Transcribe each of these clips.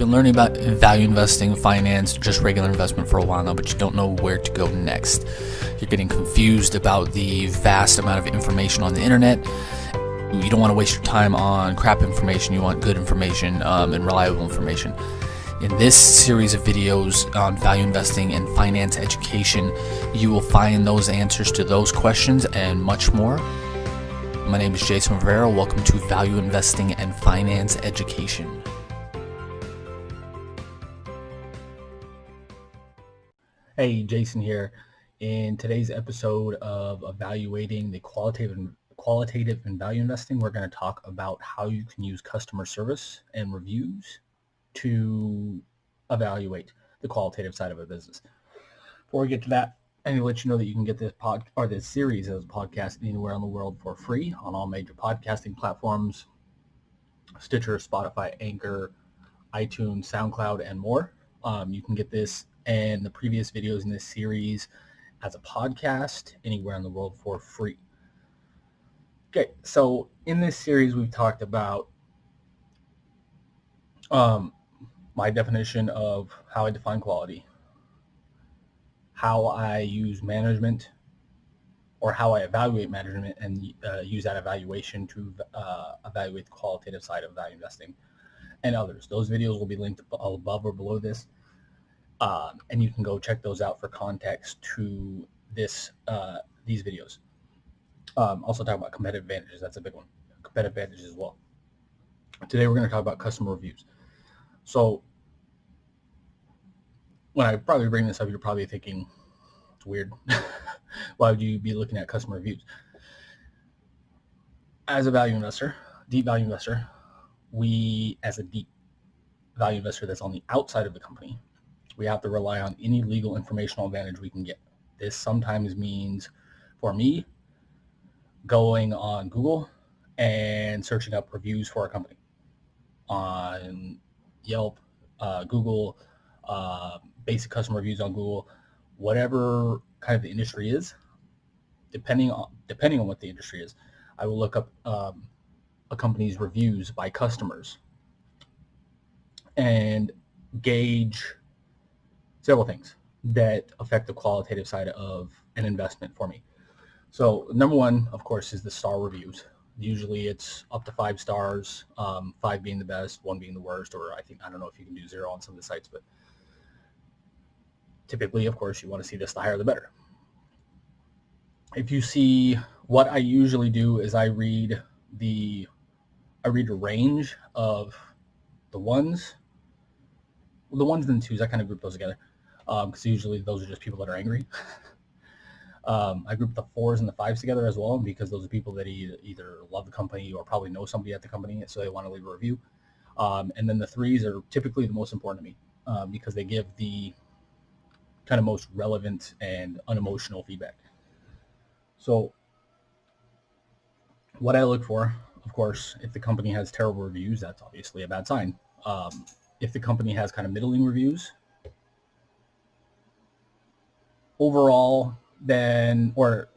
been learning about value investing, finance, just regular investment for a while now, but you don't know where to go next. You're getting confused about the vast amount of information on the internet. You don't want to waste your time on crap information. You want good information and reliable information. In this series of videos on value investing and finance education, you will find those answers to those questions and much more. My name is Jason Rivera. Welcome to Value Investing and Finance Education. Hey, Jason here. In today's episode of evaluating the qualitative and value investing, we're going to talk about how you can use customer service and reviews to evaluate the qualitative side of a business. Before we get to that, I need to let you know that you can get this this series as a podcast anywhere in the world for free on all major podcasting platforms: Stitcher, Spotify, Anchor, iTunes, SoundCloud, and more. You can get this and the previous videos in this series as a podcast anywhere in the world for free. Okay, so in this series we've talked about my definition of how I define quality, how I use management, or how I evaluate management and use that evaluation to evaluate the qualitative side of value investing, and others. Those videos will be linked above or below this, and you can go check those out for context to these videos. Also talk about competitive advantages. That's a big one. Competitive advantages as well. Today we're going to talk about customer reviews. So when I probably bring this up, you're probably thinking, it's weird. Why would you be looking at customer reviews? As a value investor, deep value investor, as a deep value investor that's on the outside of the company, we have to rely on any legal informational advantage we can get. This sometimes means, for me, going on Google and searching up reviews for a company on Yelp, Google, basic customer reviews on Google, whatever kind of the industry is. Depending on what the industry is, I will look up a company's reviews by customers and gauge several things that affect the qualitative side of an investment for me. So number one, of course, is the star reviews. Usually it's up to 5 stars, 5 being the best, 1 being the worst, or I don't know if you can do 0 on some of the sites, but typically, of course, you want to see this, the higher the better. If you see, what I usually do is I read a range of the ones and the 2s. I kind of group those together because usually those are just people that are angry. I group the 4s and the 5s together as well because those are people that either love the company or probably know somebody at the company, so they want to leave a review. And then the 3s are typically the most important to me because they give the kind of most relevant and unemotional feedback. So what I look for, of course, if the company has terrible reviews, that's obviously a bad sign. If the company has kind of middling reviews, overall, then, or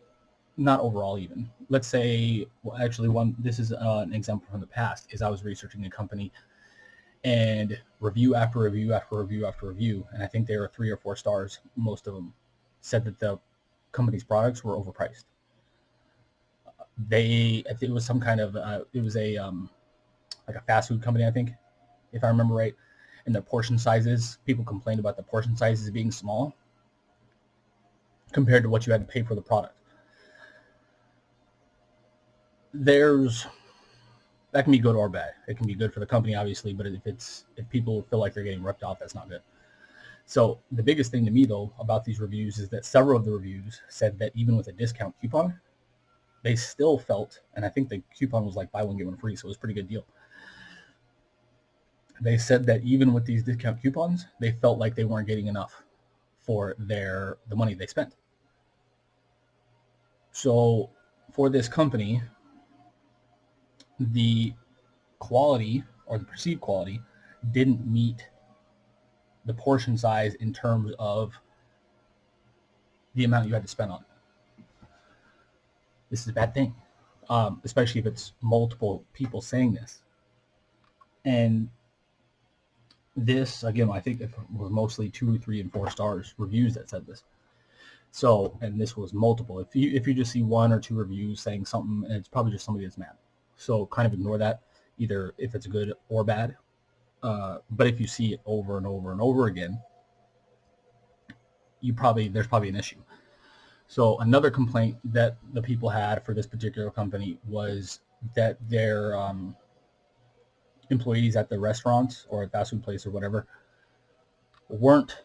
not overall even, let's say, well, actually this is an example from the past, is I was researching a company and review after review after review after review, and I think they were 3 or 4 stars, most of them, said that the company's products were overpriced. It was some kind of, it was a like a fast food company, I think, if I remember right, and the portion sizes, people complained about the portion sizes being small compared to what you had to pay for the product. That can be good or bad. It can be good for the company, obviously, but if people feel like they're getting ripped off, that's not good. So the biggest thing to me, though, about these reviews is that several of the reviews said that even with a discount coupon, they still felt, and I think the coupon was like buy one, get one free, so it was a pretty good deal. They said that even with these discount coupons, they felt like they weren't getting enough for the money they spent. So for this company, the quality, or the perceived quality, didn't meet the portion size in terms of the amount you had to spend on it. This is a bad thing, especially if it's multiple people saying this. And This, again, I think it was mostly 2, 3, and 4 stars reviews that said this. So, and this was multiple. If you just see 1 or 2 reviews saying something, and it's probably just somebody that's mad. So kind of ignore that, either if it's good or bad. But if you see it over and over and over again, there's probably an issue. So another complaint that the people had for this particular company was that their employees at the restaurants or at fast food place or whatever weren't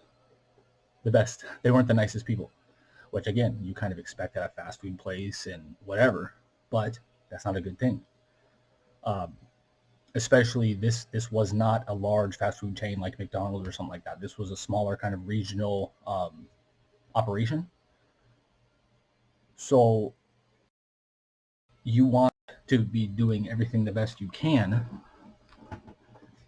the best. They weren't the nicest people, which again, you kind of expect at a fast food place and whatever, but that's not a good thing. Especially this was not a large fast food chain like McDonald's or something like that. This was a smaller kind of regional operation. So you want to be doing everything the best you can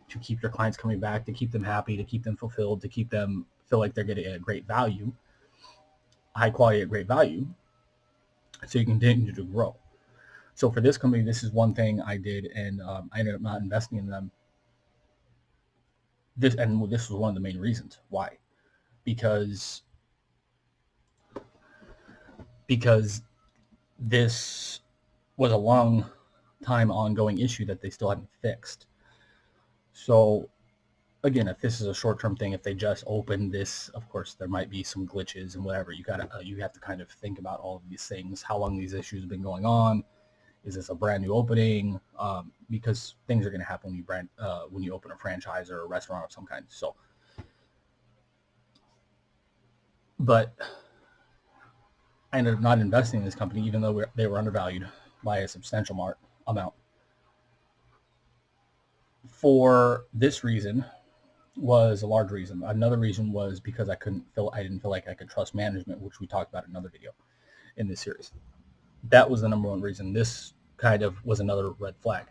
to keep your clients coming back, to keep them happy, to keep them fulfilled, to keep them feel like they're getting a great value, high quality at great value, so you can continue to grow. So for this company, this is one thing I did, and I ended up not investing in them. This was one of the main reasons why, because this was a long time ongoing issue that they still hadn't fixed. So again, if this is a short-term thing, if they just open this, of course there might be some glitches and whatever. You have to kind of think about all of these things, how long these issues have been going on. Is this a brand new opening? Because things are going to happen when you open a franchise or a restaurant of some kind. So, but I ended up not investing in this company, even though they were undervalued by a substantial amount. For this reason was a large reason. Another reason was because I didn't feel like I could trust management, which we talked about in another video in this series. That was the number one reason. This kind of was another red flag,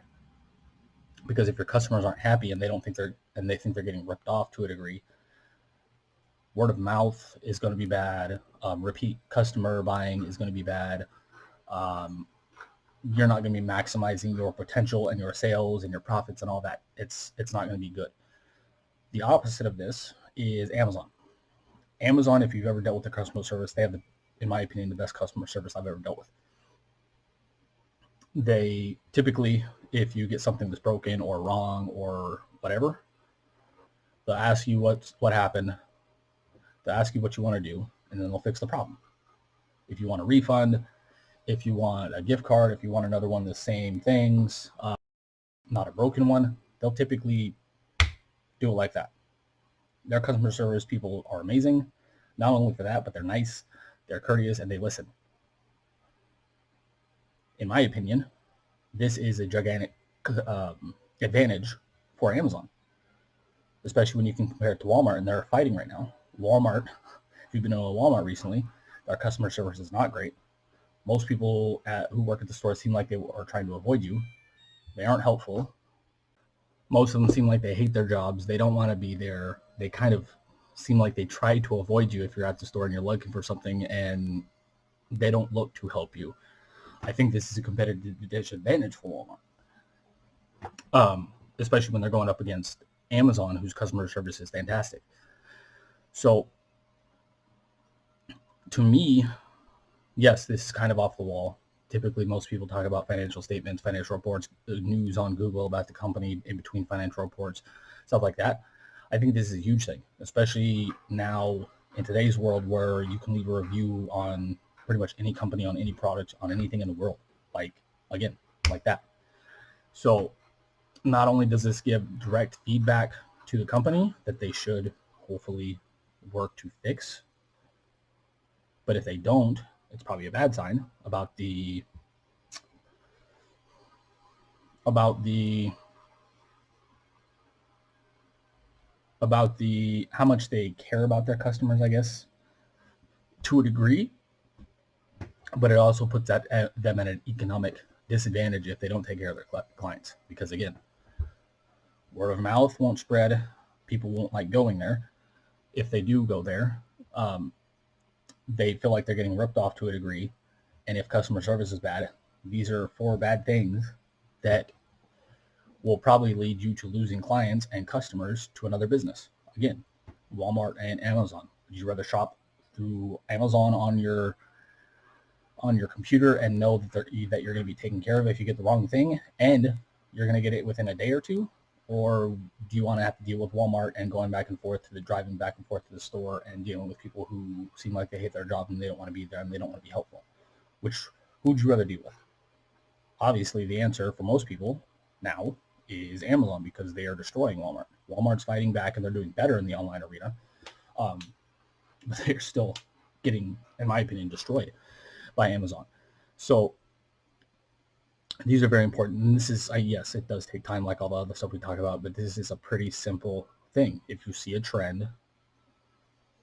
because if your customers aren't happy and they think they're getting ripped off to a degree, word of mouth is going to be bad. Repeat customer buying is going to be bad. You're not going to be maximizing your potential and your sales and your profits and all that. It's not going to be good. The opposite of this is Amazon. Amazon, if you've ever dealt with the customer service, they have, in my opinion, the best customer service I've ever dealt with. They typically, if you get something that's broken or wrong or whatever, they'll ask you what happened. They'll ask you what you want to do, and then they'll fix the problem. If you want a refund, if you want a gift card, if you want another one of the same things, not a broken one, they'll typically do it like that. Their customer service people are amazing. Not only for that, but they're nice, they're courteous, and they listen. In my opinion, this is a gigantic advantage for Amazon, especially when you can compare it to Walmart, and they're fighting right now. Walmart, if you've been to a Walmart recently, their customer service is not great. Most people who work at the store seem like they are trying to avoid you. They aren't helpful. Most of them seem like they hate their jobs. They don't want to be there. They kind of seem like they try to avoid you if you're at the store and you're looking for something, and they don't look to help you. I think this is a competitive disadvantage for Walmart, especially when they're going up against Amazon, whose customer service is fantastic. So to me, yes, this is kind of off the wall. Typically, most people talk about financial statements, financial reports, news on Google about the company in between financial reports, stuff like that. I think this is a huge thing, especially now in today's world where you can leave a review on pretty much any company, on any product, on anything in the world, like that. So not only does this give direct feedback to the company that they should hopefully work to fix, but if they don't, it's probably a bad sign about how much they care about their customers, I guess, to a degree. But it also puts them at an economic disadvantage if they don't take care of their clients, because again, word of mouth won't spread. People won't like going there. If they do go there, they feel like they're getting ripped off to a degree. And if customer service is bad, these are 4 bad things that will probably lead you to losing clients and customers to another business. Again, Walmart and Amazon. Would you rather shop through Amazon on your computer and know that you're going to be taken care of if you get the wrong thing and you're going to get it within a day or two? Or do you want to have to deal with Walmart and going back and forth to driving back and forth to the store and dealing with people who seem like they hate their job and they don't want to be there and they don't want to be helpful? Who would you rather deal with? Obviously, the answer for most people now is Amazon, because they are destroying Walmart. Walmart's fighting back and they're doing better in the online arena, but they're still getting, in my opinion, destroyed by Amazon. So these are very important. And this is, yes, it does take time like all the other stuff we talk about, but this is a pretty simple thing. If you see a trend,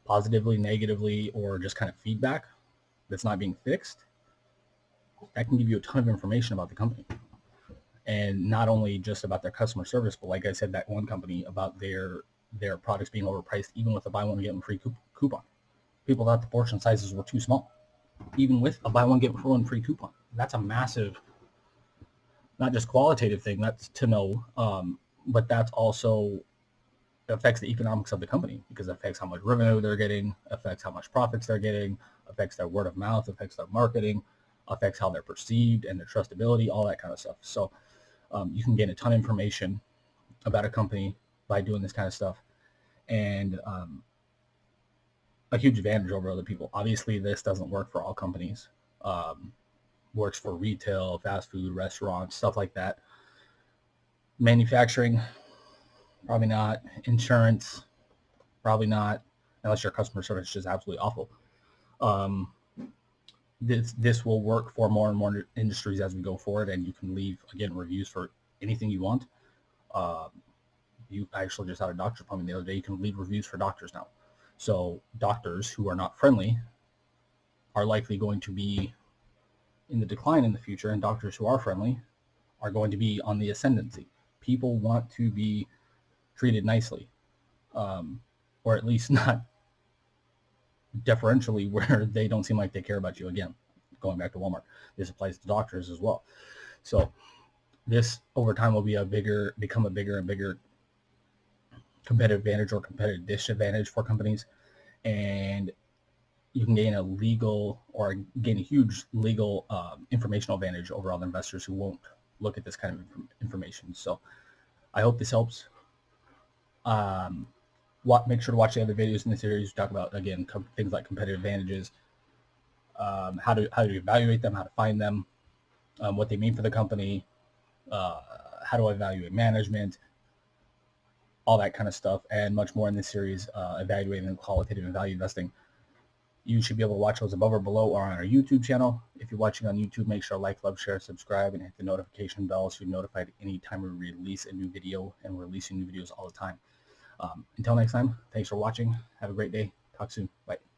positively, negatively, or just kind of feedback that's not being fixed, that can give you a ton of information about the company. And not only just about their customer service, but like I said, that one company about their products being overpriced, even with a buy one get one free coupon. People thought the portion sizes were too small, even with a buy one get one free coupon. That's a massive, not just qualitative thing, that's to know, but that's also affects the economics of the company, because it affects how much revenue they're getting, affects how much profits they're getting, affects their word of mouth, affects their marketing, affects how they're perceived and their trustability, all that kind of stuff. So you can gain a ton of information about a company by doing this kind of stuff, and a huge advantage over other people. Obviously, this doesn't work for all companies. Works for retail, fast food, restaurants, stuff like that. Manufacturing, probably not. Insurance, probably not, unless your customer service is just absolutely awful. This will work for more and more industries as we go forward, and you can leave, again, reviews for anything you want. You actually just had a doctor appointment the other day. You can leave reviews for doctors now. So doctors who are not friendly are likely going to be in the decline in the future, and doctors who are friendly are going to be on the ascendancy. People want to be treated nicely, or at least not deferentially, where they don't seem like they care about you. Again, going back to Walmart, this applies to doctors as well. So this over time will become a bigger and bigger competitive advantage or competitive disadvantage for companies, and you can gain a huge legal informational advantage over other investors who won't look at this kind of information. So I hope this helps. Make sure to watch the other videos in the series. We talk about, again, things like competitive advantages, how to evaluate them, how to find them, what they mean for the company, how to evaluate management, all that kind of stuff, and much more in this series, evaluating qualitative and value investing. You should be able to watch those above or below or on our YouTube channel. If you're watching on YouTube, make sure to like, love, share, subscribe, and hit the notification bell so you're notified anytime we release a new video, and we're releasing new videos all the time. Until next time, thanks for watching. Have a great day. Talk soon. Bye.